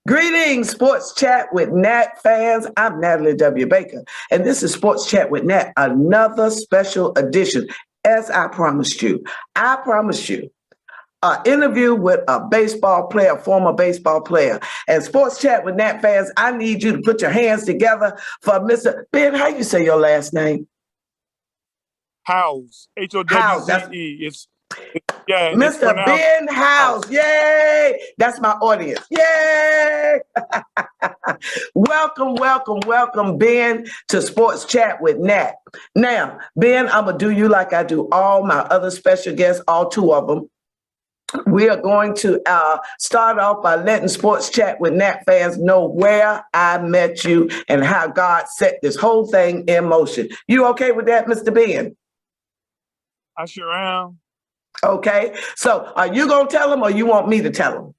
Greetings, Sports Chat with Nat fans. I'm Natalie W. Baker, and this is Sports Chat with Nat, another special edition. As I promised you, an interview with a baseball player, former baseball player. And Sports Chat with Nat fans, I need you to put your hands together for Mr. Ben. How you say your last name? Howze, Howze. Yeah, Mr. Ben Howze. Yay! That's my audience. Yay! Welcome, Ben, to Sports Chat with Nat. Now, Ben, I'm going to do you like I do all my other special guests, all two of them. We are going to start off by letting Sports Chat with Nat fans know where I met you and how God set this whole thing in motion. You okay with that, Mr. Ben? I sure am. Okay, so are you gonna tell them, or you want me to tell them?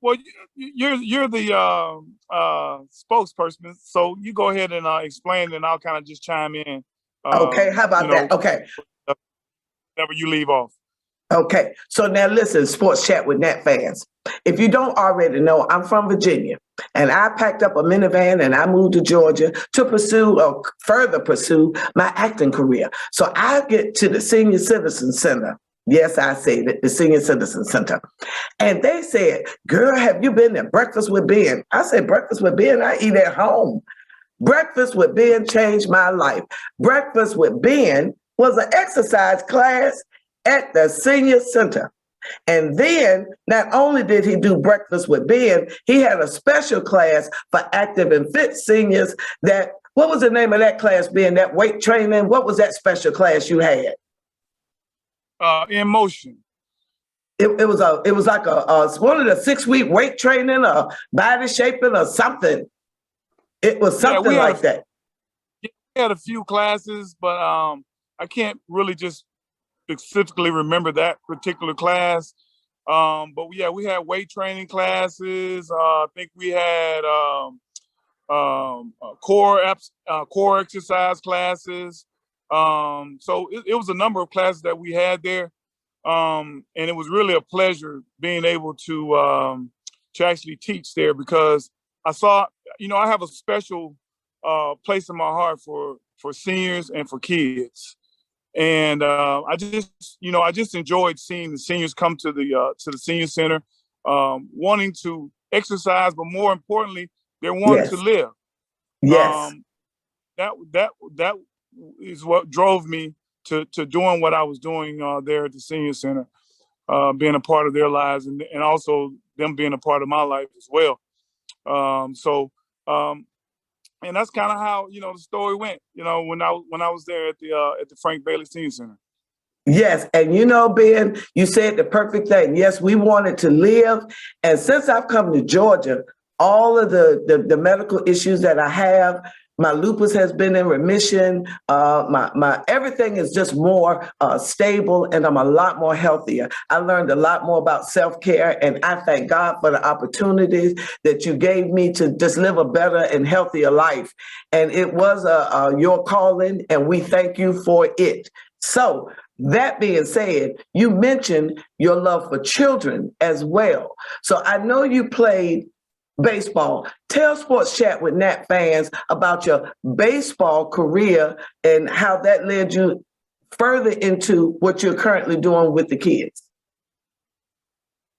Well, you're the spokesperson, so you go ahead and explain, and I'll kind of just chime in. Okay, how about that? Okay, whenever you leave off. Okay, so now listen, Sports Chat with Nat fans. If you don't already know, I'm from Virginia, and I packed up a minivan and I moved to Georgia to further pursue my acting career. So I get to the Senior Citizen Center. Yes, I say that, the Senior Citizen Center. And they said, girl, have you been to Breakfast with Ben? I said, Breakfast with Ben? I eat at home. Breakfast with Ben changed my life. Breakfast with Ben was an exercise class at the Senior Center. And then not only did he do Breakfast with Ben, he had a special class for active and fit seniors what was the name of that class, Ben, that weight training? What was that special class you had? In motion. It was like one of the 6-week weight training or body shaping or something. It was something like that. We had a few classes, but I can't really just specifically remember that particular class. But yeah, we had weight training classes. I think we had core exercise classes. So it was a number of classes that we had there. And it was really a pleasure being able to actually teach there, because I saw, I have a special place in my heart for seniors and for kids. And I just enjoyed seeing the seniors come to the senior center, wanting to exercise, but more importantly, they're wanting to live. Yes. That is what drove me to doing what I was doing there at the senior center, being a part of their lives, and also them being a part of my life as well. And that's kind of how the story went. When I was there at the Frank Bailey Senior Center. Yes, and Ben, you said the perfect thing. Yes, we wanted to live, and since I've come to Georgia, all of the medical issues that I have, my lupus has been in remission. My everything is just more stable, and I'm a lot more healthier. I learned a lot more about self-care, and I thank God for the opportunities that you gave me to just live a better and healthier life. And it was your calling, and we thank you for it. So that being said, you mentioned your love for children as well. So I know you played baseball. Tell Sports Chat with Nat fans about your baseball career and how that led you further into what you're currently doing with the kids.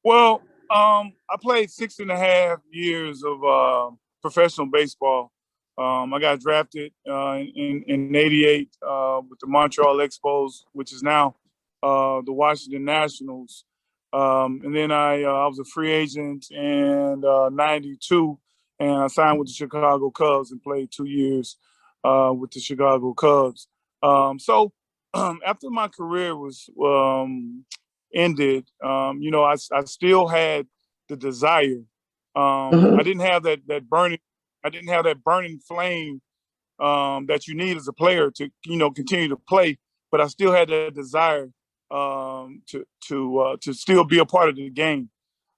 Well, I played 6.5 years of professional baseball. I got drafted in '88 with the Montreal Expos, which is now the Washington Nationals. And then I was a free agent in '92, and I signed with the Chicago Cubs and played 2 years with the Chicago Cubs. So after my career was ended, I still had the desire. I didn't have that burning. I didn't have that burning flame that you need as a player to continue to play, but I still had that desire to still be a part of the game.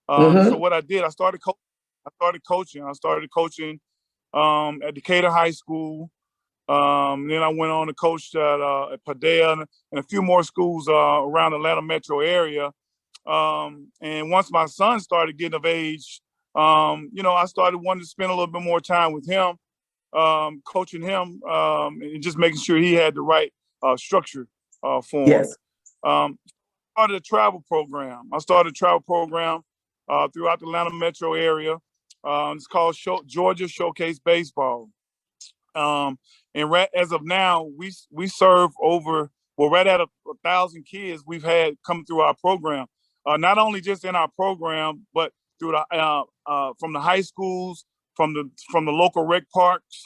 So what I did, I started coaching. I started coaching at Decatur High School. Then I went on to coach at Padea and a few more schools around the Atlanta metro area. And once my son started getting of age, I started wanting to spend a little bit more time with him, coaching him, and just making sure he had the right structure for him. Yes. Started a travel program. I started a travel program throughout the Atlanta metro area. It's called Georgia Showcase Baseball. As of now, we serve right at 1,000 kids we've had come through our program. Not only just in our program, but through from the high schools, from the local rec parks.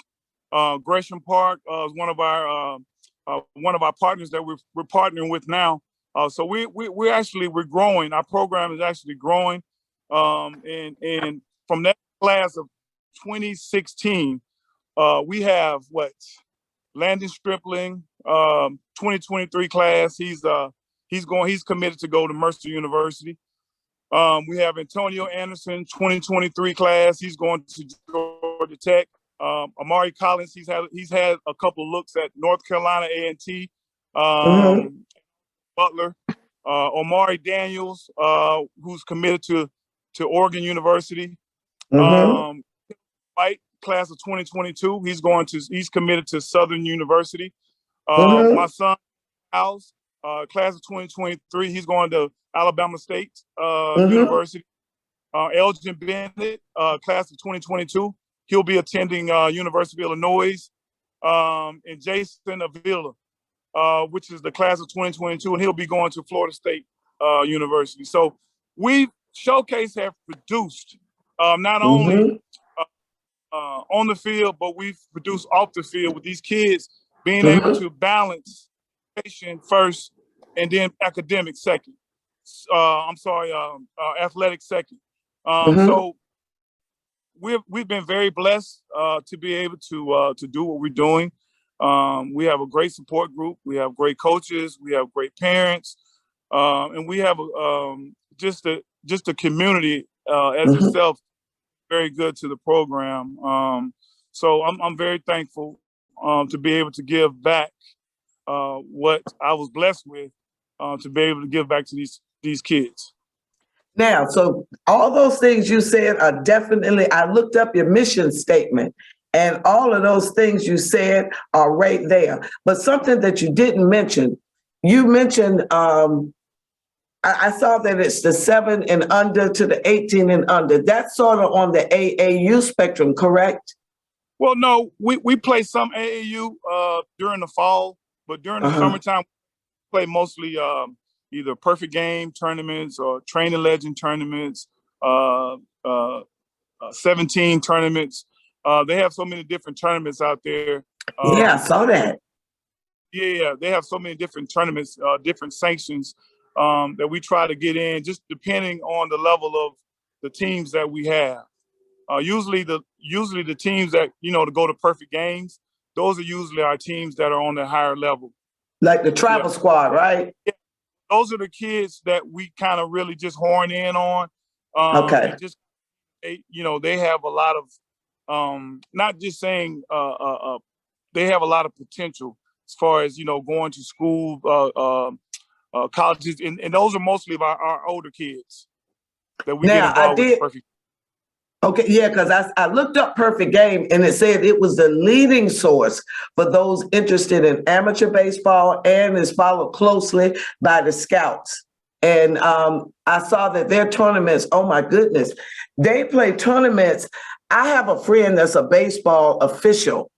Gresham Park is one of our partners that we're partnering with now. So we're growing. Our program is actually growing. And from that class of 2016, we have Landon Stripling, 2023 class. He's committed to go to Mercer University. We have Antonio Anderson, 2023 class. He's going to Georgia Tech. Amari Collins, he's had a couple of looks at North Carolina A&T. Butler. Omari Daniels, who's committed to Oregon University. White, class of 2022, he's committed to Southern University. My son, Howze, class of 2023, he's going to Alabama State University. Elgin Bennett, class of 2022, he'll be attending University of Illinois. And Jason Avila, which is the class of 2022, and he'll be going to Florida State University. So Showcase have produced not only on the field, but we've produced off the field with these kids being able to balance education first and then academic second. Athletic second. So we've been very blessed to be able to do what we're doing. We have a great support group. We have great coaches. We have great parents, and we have just a community as itself very good to the program. So I'm very thankful to be able to give back what I was blessed with, to be able to give back to these kids. Now, so all those things you said are definitely, I looked up your mission statement, and all of those things you said are right there. But something that you didn't mention, you mentioned, I saw that it's the 7 and under to the 18 and under. That's sort of on the AAU spectrum, correct? Well, no, we play some AAU during the fall, but during the summertime, we play mostly either perfect game tournaments or training legend tournaments, 17 tournaments. They have so many different tournaments out there. Yeah, I saw that. Yeah, they have so many different tournaments, different sanctions that we try to get in, just depending on the level of the teams that we have. Usually the teams that, to go to perfect games, those are usually our teams that are on the higher level. Like the travel squad, right? Yeah. Those are the kids that we kind of really just horn in on. Okay. They have a lot of, not just saying, they have a lot of potential as far as, going to school, colleges, and those are mostly our older kids that we get involved with perfect. Okay, yeah, because I looked up Perfect Game, and it said it was the leading source for those interested in amateur baseball and is followed closely by the scouts. And I saw that their tournaments, oh my goodness, they play tournaments. I have a friend that's a baseball official,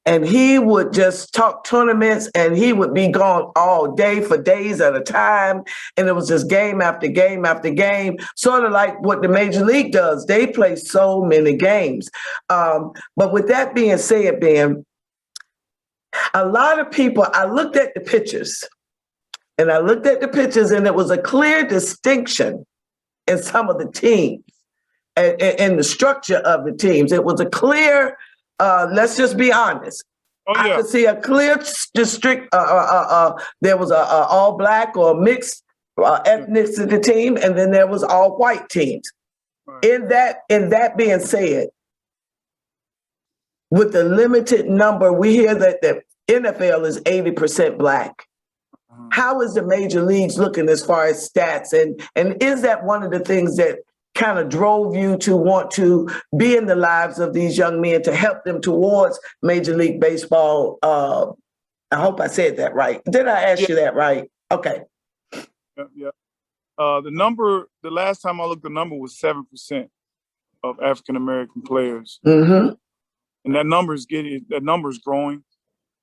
and he would just talk tournaments, and he would be gone all day for days at a time. And it was just game after game after game, sort of like what the Major League does. They play so many games. But with that being said, Ben, a lot of people, I looked at the pictures, and it was a clear distinction in some of the teams and the structure of the teams. It was a clear, let's just be honest. I could see a clear district. There was a all black or mixed ethnicity team, and then there was all white teams. Right. In that being said, with the limited number, we hear that the NFL is 80% black. How is the major leagues looking as far as stats, and is that one of the things that kind of drove you to want to be in the lives of these young men to help them towards Major League Baseball? I hope I said that right. Did I ask you that right? Okay. Yeah. The last time I looked, the number was 7% of African American players, Mm-hmm. and that number is growing.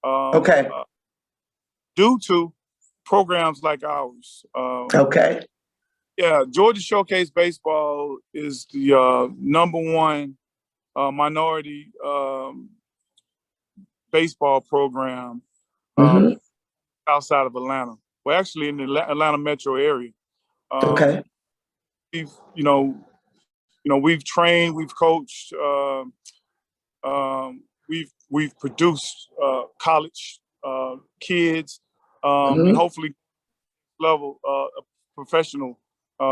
Okay. Due to programs like ours. Okay. Yeah, Georgia Showcase Baseball is the number one minority baseball program Mm-hmm. outside of Atlanta. Well, actually, in the Atlanta metro area. Okay. We've, we've trained, we've coached, we've produced college kids, and Mm-hmm. hopefully level professional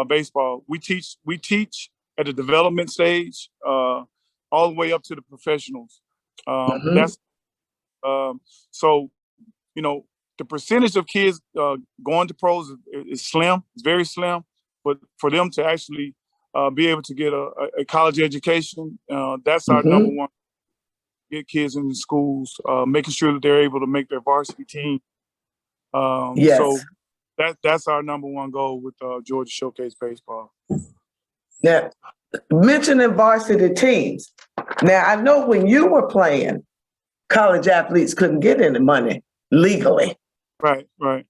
baseball. We teach at the development stage, all the way up to the professionals. Mm-hmm. That's so the percentage of kids going to pros is slim. It's very slim, but for them to actually be able to get a college education, that's our number Mm-hmm. one. Get kids in the schools, making sure that they're able to make their varsity team. So Yes. that's our number one goal with Georgia Showcase Baseball. Now, mentioning varsity teams. Now, I know when you were playing, college athletes couldn't get any money legally. Right.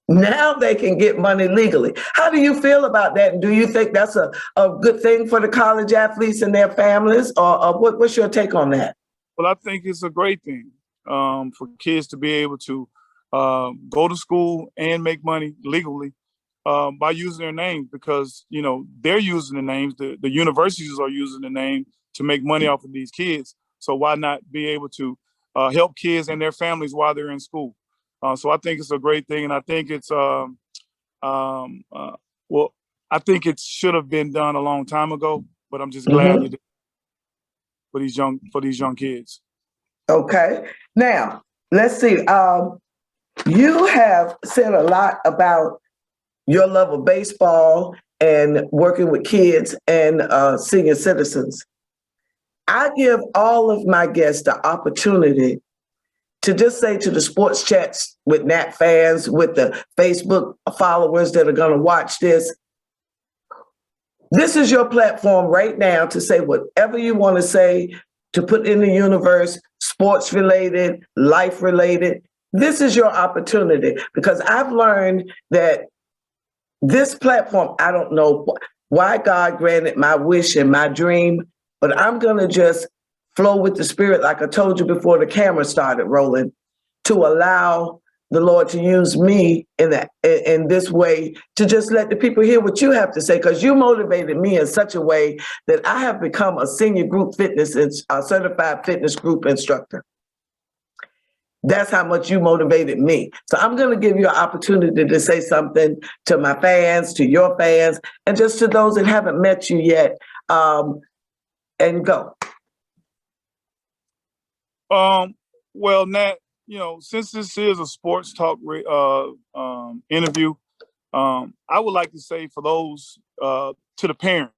Now they can get money legally. How do you feel about that? And do you think that's a good thing for the college athletes and their families? Or what's your take on that? Well, I think it's a great thing for kids to be able to go to school and make money legally by using their names, because they're using the names. The universities are using the name to make money off of these kids. So why not be able to help kids and their families while they're in school? So I think it's a great thing, and I think it's well, I think it should have been done a long time ago. But I'm just glad Mm-hmm. that for these young kids. Okay. Now, let's see. You have said a lot about your love of baseball and working with kids and senior citizens. I give all of my guests the opportunity to just say to the sports chats with Nat fans, with the Facebook followers that are going to watch this, this is your platform right now to say whatever you want to say, to put in the universe, sports related, life related. This is your opportunity, because I've learned that this platform, I don't know why God granted my wish and my dream, but I'm going to just flow with the Spirit, like I told you before the camera started rolling, to allow the Lord to use me in this way to just let the people hear what you have to say, because you motivated me in such a way that I have become a senior group fitness and a certified fitness group instructor. That's how much you motivated me. So I'm going to give you an opportunity to say something to my fans, to your fans, and just to those that haven't met you yet. And go. Well, Nat, since this is a sports talk interview, I would like to say for those to the parents,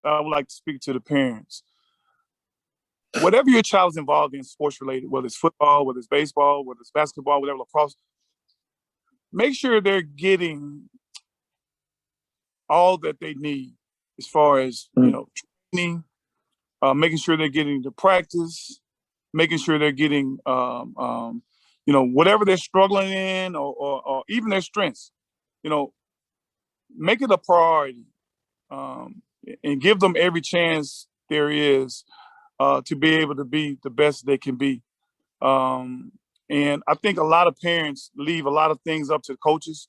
I would like to speak to the parents. Whatever your child is involved in, sports related, whether it's football, whether it's baseball, whether it's basketball, whatever, lacrosse, make sure they're getting all that they need as far as training, making sure they're getting the practice, making sure they're getting whatever they're struggling in, or even their strengths. Make it a priority, and give them every chance there is to be able to be the best they can be. And I think a lot of parents leave a lot of things up to the coaches,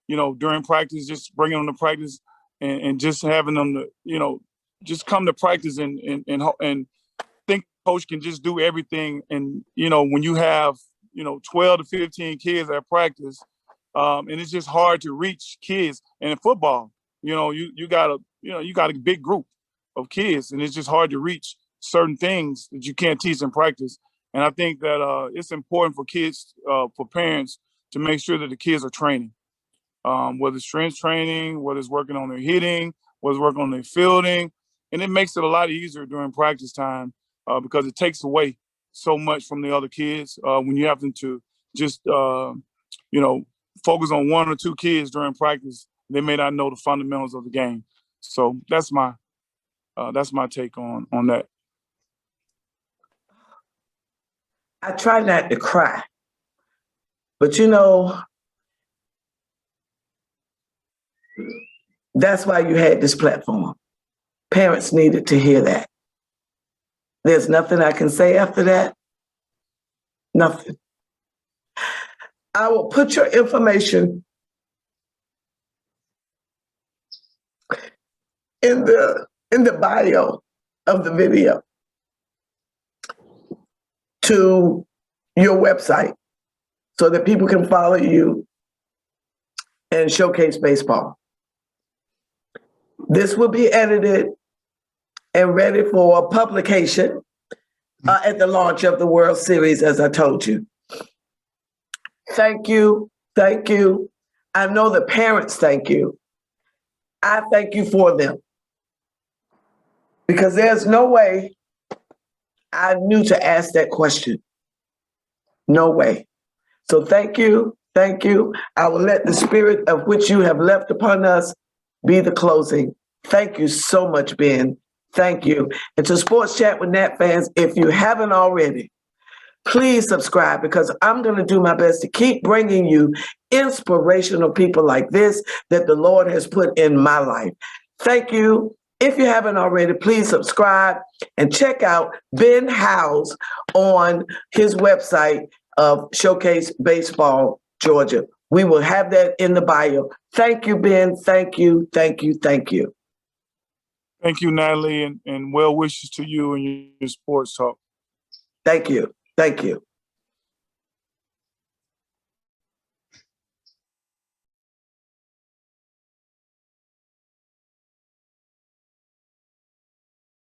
during practice, just bringing them to practice and just having them to, just come to practice and think coach can just do everything. And, when you have, 12 to 15 kids at practice, and it's just hard to reach kids. And in football, you got a big group of kids, and it's just hard to reach certain things that you can't teach in practice. And I think that it's important for kids, for parents, to make sure that the kids are training, whether it's strength training, whether it's working on their hitting, was work on their fielding, and it makes it a lot easier during practice time because it takes away so much from the other kids when you have them to just focus on one or two kids during practice. They may not know the fundamentals of the game. So that's my take on that. I try not to cry, but that's why you had this platform. Parents needed to hear that. There's nothing I can say after that. Nothing. I will put your information in the bio of the video to your website so that people can follow you and Showcase Baseball. This will be edited and ready for publication at the launch of the World Series, as I told you. Thank you. Thank you. I know the parents thank you. I thank you for them. Because there's no way I knew to ask that question. No way. So thank you. Thank you. I will let the spirit of which you have left upon us be the closing. Thank you so much, Ben. Thank you. And to Sports Chat with Nat fans, if you haven't already, please subscribe because I'm going to do my best to keep bringing you inspirational people like this that the Lord has put in my life. Thank you. If you haven't already, please subscribe and check out Ben Howze on his website of Showcase Baseball, Georgia. We will have that in the bio. Thank you, Ben. Thank you. Thank you. Thank you. Thank you, Natalie, and well wishes to you and your sports talk. Thank you. Thank you.